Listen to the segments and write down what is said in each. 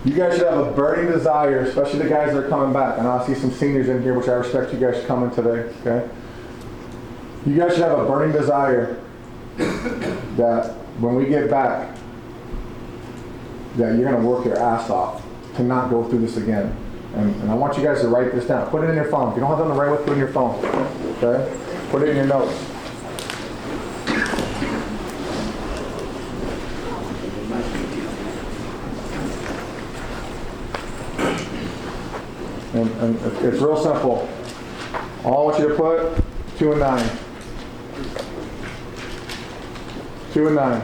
You guys should have a burning desire, especially the guys that are coming back. And I see some seniors in here, which I respect you guys coming today, okay? You guys should have a burning desire that when we get back, that you're gonna work your ass off to not go through this again. And I want you guys to write this down. Put it in your phone. If you don't have something to write with, put it in your phone, okay? Put it in your notes. And it's real simple. All I want you to put 2 and 9. 2 and 9.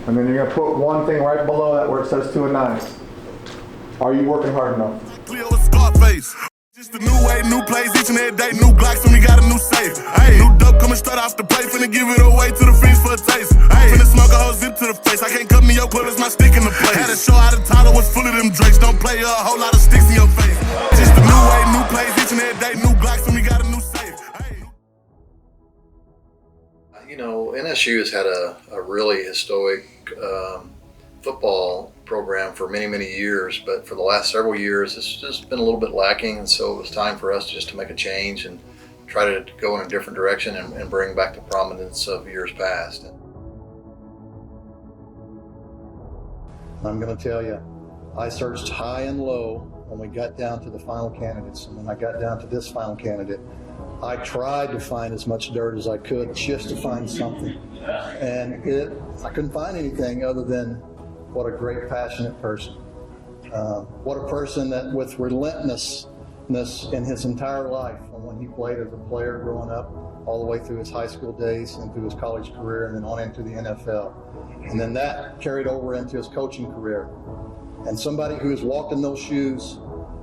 And then you're going to put one thing right below that where it says 2 and 9. Are you working hard enough? Just a new way, new plays, each and every day, new Glocks, and we got a new safe. Hey, new dope coming straight off the plate, finna give it away to the fiends for a taste. Hey, finna smoke a whole zip to the face. I can't cut me your clip, it's my stick in the place. Had a show out of title was full of them drakes. Don't play a whole lot of sticks in your face. Just a new way, new plays, each and every day, new Glocks, and we got a new safe. Hey. You know, NSU has had a really historic football program for many, many years, but for the last several years it's just been a little bit lacking, and so it was time for us just to make a change and try to go in a different direction and bring back the prominence of years past. I'm going to tell you, I searched high and low when we got down to the final candidates, and when I got down to this final candidate, I tried to find as much dirt as I could just to find something, and I couldn't find anything other than what a great, passionate person. What a person that with relentlessness in his entire life, from when he played as a player growing up, all the way through his high school days and through his college career and then on into the NFL. And then that carried over into his coaching career. And somebody who has walked in those shoes,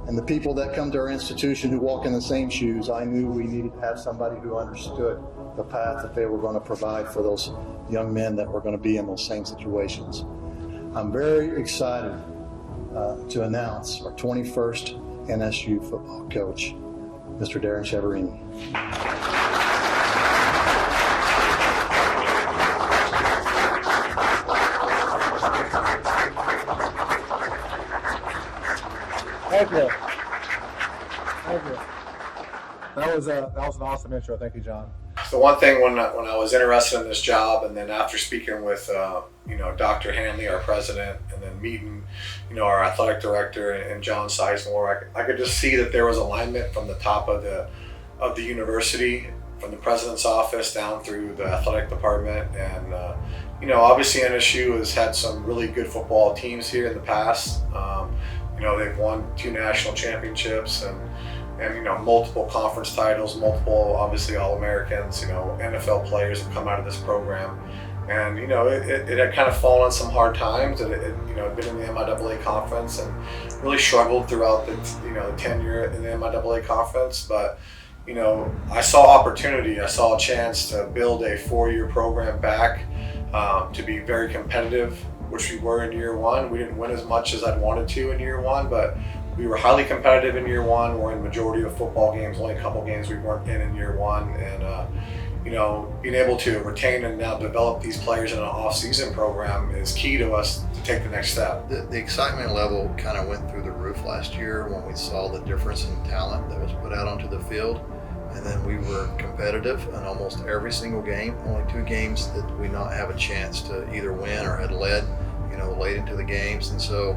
and the people that come to our institution who walk in the same shoes, I knew we needed to have somebody who understood the path that they were going to provide for those young men that were going to be in those same situations. I'm very excited to announce our 21st NSU football coach, Mr. Darrin Chiaverini. Thank you. Thank you. That was an awesome intro. Thank you, John. The one thing when I was interested in this job, and then after speaking with Dr. Hanley, our president, and then meeting our athletic director and John Sizemore, I could just see that there was alignment from the top of the university, from the president's office down through the athletic department. And obviously NSU has had some really good football teams here in the past. They've won 2 national championships and multiple conference titles, multiple obviously All-Americans. NFL players have come out of this program, and it had kind of fallen on some hard times. It had been in the MIAA conference and really struggled throughout the tenure in the MIAA conference. But I saw opportunity. I saw a chance to build a 4-year program back to be very competitive, which we were in year 1. We didn't win as much as I'd wanted to in year 1, but we were highly competitive in year 1. We're in majority of football games. Only a couple games we weren't in year 1. And being able to retain and now develop these players in an off-season program is key to us to take the next step. The excitement level kind of went through the roof last year when we saw the difference in talent that was put out onto the field. And then we were competitive in almost every single game. Only 2 games that we not have a chance to either win or had led, late into the games. And so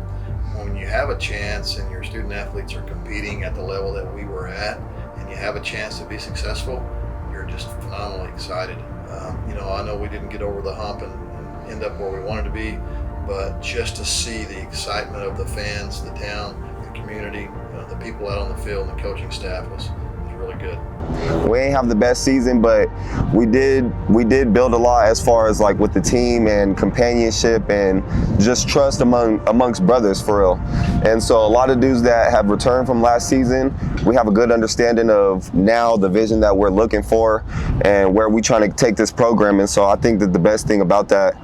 when you have a chance and your student athletes are competing at the level that we were at, and you have a chance to be successful, you're just phenomenally excited. I know we didn't get over the hump and end up where we wanted to be, but just to see the excitement of the fans, the town, the community, the people out on the field, and the coaching staff was really good. We ain't have the best season, but we did build a lot as far as like with the team and companionship and just trust amongst brothers for real. And so a lot of dudes that have returned from last season, we have a good understanding of now the vision that we're looking for and where we're trying to take this program. And so I think that the best thing about that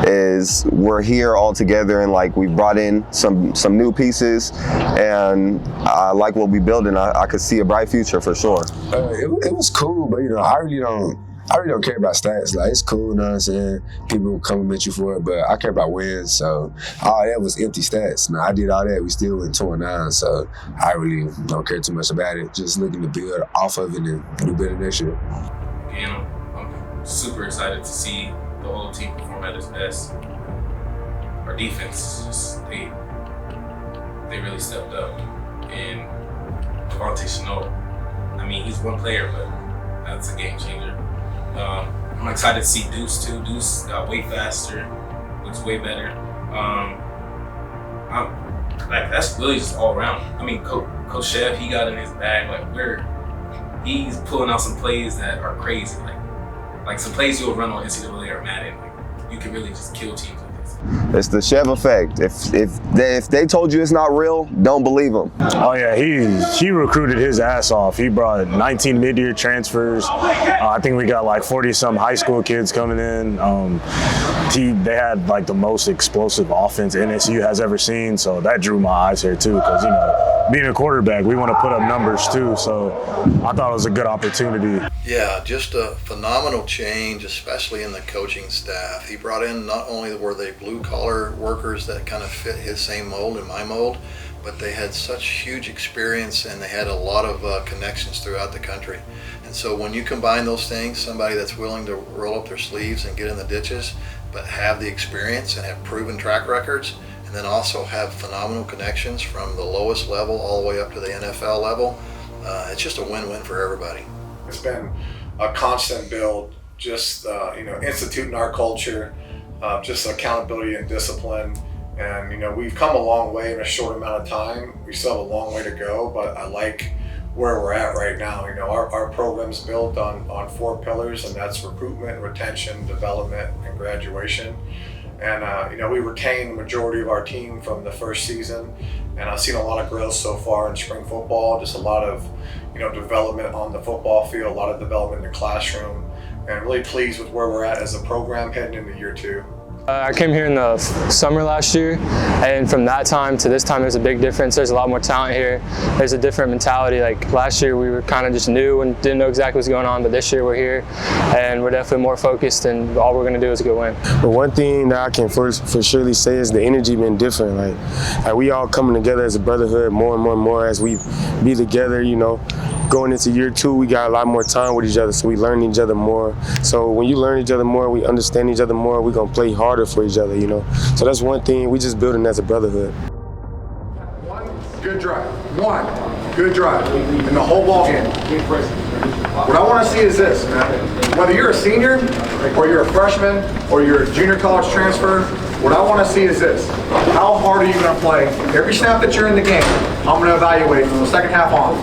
is we're here all together, and like we brought in some new pieces, and I like what we building. I could see a bright future for sure. It was cool, but I really don't I really don't care about stats. Like, it's cool, you know what I'm saying? People compliment you for it, but I care about wins. So all that was empty stats. Now, I did all that. We still went 2-9. So I really don't care too much about it. Just looking to build off of it and do better next year. And I'm super excited to see the whole team perform at its best. Our defense, just they really stepped up. And Devontae Chenault, I mean, he's one player, but that's a game changer. I'm excited to see Deuce too. Deuce got way faster, looks way better. That's really just all around. I mean, Coach Chev, he got in his bag. Like, he's pulling out some plays that are crazy. Like some plays you'll run on NCAA or Madden. Like, you can really just kill teams with this. It's the Chev Effect. If they told you it's not real, don't believe them. Oh yeah, he recruited his ass off. He brought 19 mid-year transfers. I think we got like 40-some high school kids coming in. They had like the most explosive offense NSU has ever seen, so that drew my eyes here too. Because being a quarterback, we want to put up numbers too. So I thought it was a good opportunity. Yeah, just a phenomenal change, especially in the coaching staff. He brought in, not only were they blue-collar workers that kind of fit his same mold and my mold, but they had such huge experience and they had a lot of connections throughout the country. And so when you combine those things, somebody that's willing to roll up their sleeves and get in the ditches, but have the experience and have proven track records, and then also have phenomenal connections from the lowest level all the way up to the NFL level, it's just a win-win for everybody. It's been a constant build, just instituting our culture, just accountability and discipline. And we've come a long way in a short amount of time. We still have a long way to go, but I like where we're at right now. Our program's built on 4 pillars, and that's recruitment, retention, development, and graduation. And we retained the majority of our team from the first season, and I've seen a lot of growth so far in spring football. Just a lot of development on the football field, a lot of development in the classroom, and really pleased with where we're at as a program heading into year 2. I came here in the summer last year, and from that time to this time, there's a big difference. There's a lot more talent here. There's a different mentality. Like last year, we were kind of just new and didn't know exactly what's going on, but this year we're here, and we're definitely more focused, and all we're going to do is go win. But one thing that I can for surely say is the energy been different. Like we all coming together as a brotherhood more and more and more as we be together, Going into year 2, we got a lot more time with each other, so we learn each other more. So when you learn each other more, we understand each other more, we're going to play harder for each other, So that's one thing, we just building as a brotherhood. One good drive in the whole ball game. What I want to see is this, man. Whether you're a senior, or you're a freshman, or you're a junior college transfer, what I want to see is this. How hard are you going to play? Every snap that you're in the game, I'm going to evaluate from the second half on.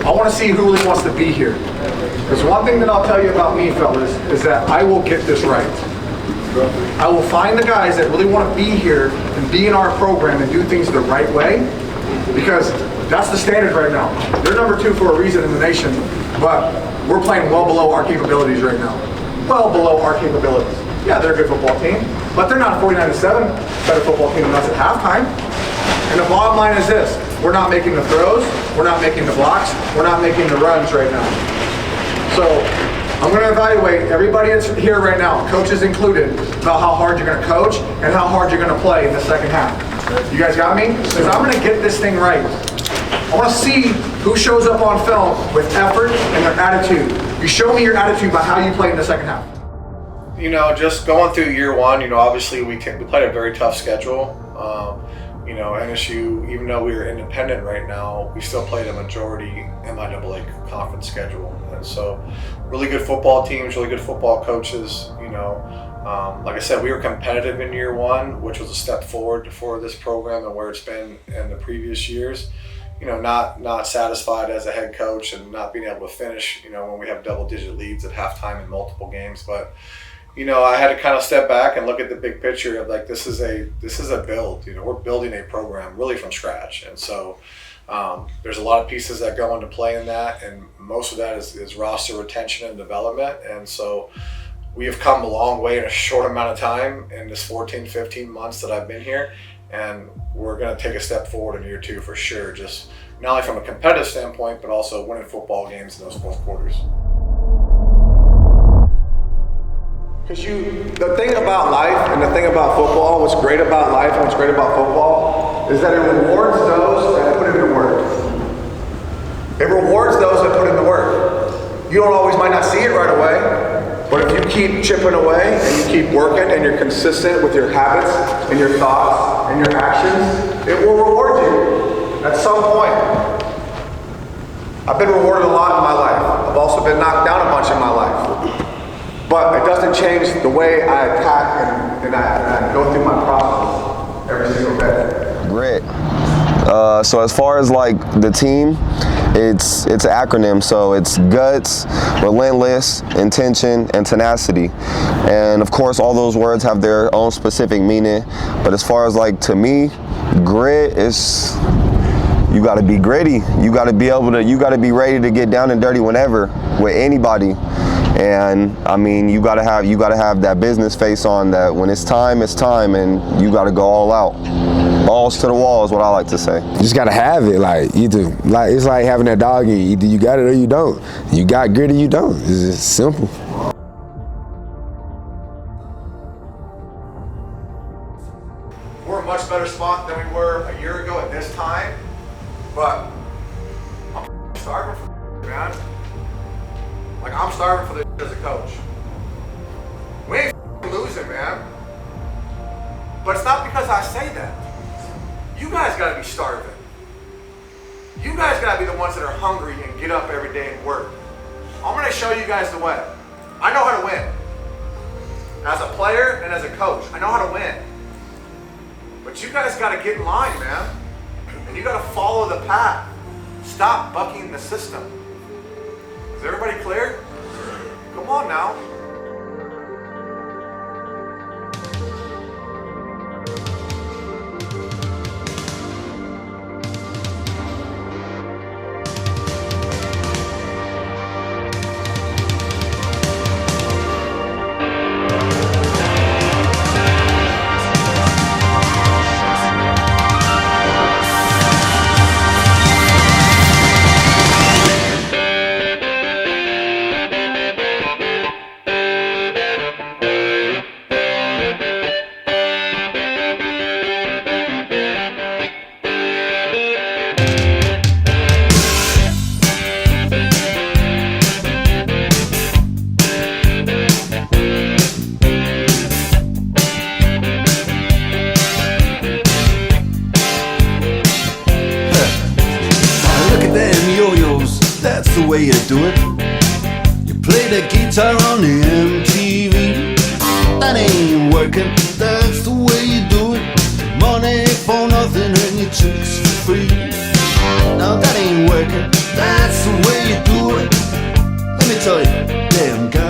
I want to see who really wants to be here. Because one thing that I'll tell you about me, fellas, is that I will get this right. I will find the guys that really want to be here and be in our program and do things the right way, because that's the standard right now. They're number 2 for a reason in the nation, but we're playing well below our capabilities right now. Well below our capabilities. Yeah, they're a good football team, but they're not a 49-7 better football team than us at halftime. And the bottom line is this: we're not making the throws, we're not making the blocks, we're not making the runs right now. So I'm going to evaluate everybody that's here right now, coaches included, about how hard you're going to coach and how hard you're going to play in the second half. You guys got me? Because I'm going to get this thing right. I want to see who shows up on film with effort and their attitude. You show me your attitude by how you play in the second half. Just going through year 1, obviously we played a very tough schedule. NSU, even though we are independent right now, we still played a majority MIAA conference schedule. And so really good football teams, really good football coaches. Like I said, we were competitive in year 1, which was a step forward for this program and where it's been in the previous years. Not satisfied as a head coach and not being able to finish, when we have double-digit leads at halftime in multiple games. But I had to kind of step back and look at the big picture of this is a build. We're building a program really from scratch, and so there's a lot of pieces that go into play in that, and most of that is roster retention and development. And so we have come a long way in a short amount of time in this 14, 15 months that I've been here, and we're going to take a step forward in year 2 for sure. Just not only from a competitive standpoint, but also winning football games in those fourth quarters. Because the thing about life and the thing about football, what's great about life and what's great about football is that it rewards those that put in the work. It rewards those that put in the work. You don't always might not see it right away, but if you keep chipping away and you keep working and you're consistent with your habits and your thoughts and your actions, it will reward you at some point. I've been rewarded a lot in my life. I've also been knocked down a bunch in my life. But it doesn't change the way I attack and I go through my process every single day. Grit. So as far as like the team, it's an acronym. So it's guts, relentless, intention, and tenacity. And of course, all those words have their own specific meaning. But as far as like to me, grit is, you got to be gritty. You got to be be ready to get down and dirty whenever with anybody. And I mean, you gotta have that business face on, that when it's time, and you gotta go all out. Balls to the wall is what I like to say. You just gotta have it, it's like having that dog in you. Either you got it or you don't. You got grit or you don't. It's just simple. We're a much better spot than we were a year ago at this time, but I'm starving for it, man. Like, I'm starving for this as a coach. We ain't losing, man. But it's not because I say that. You guys gotta be starving. You guys gotta be the ones that are hungry and get up every day and work. I'm gonna show you guys the way. I know how to win. As a player and as a coach, I know how to win. But you guys gotta get in line, man. And you gotta follow the path. Stop bucking the system. Is everybody clear? Come on now. You do it. You play the guitar on the MTV. That ain't working, that's the way you do it. Money for nothing and your chicks for free. Now that ain't working, that's the way you do it. Let me tell you, damn guy.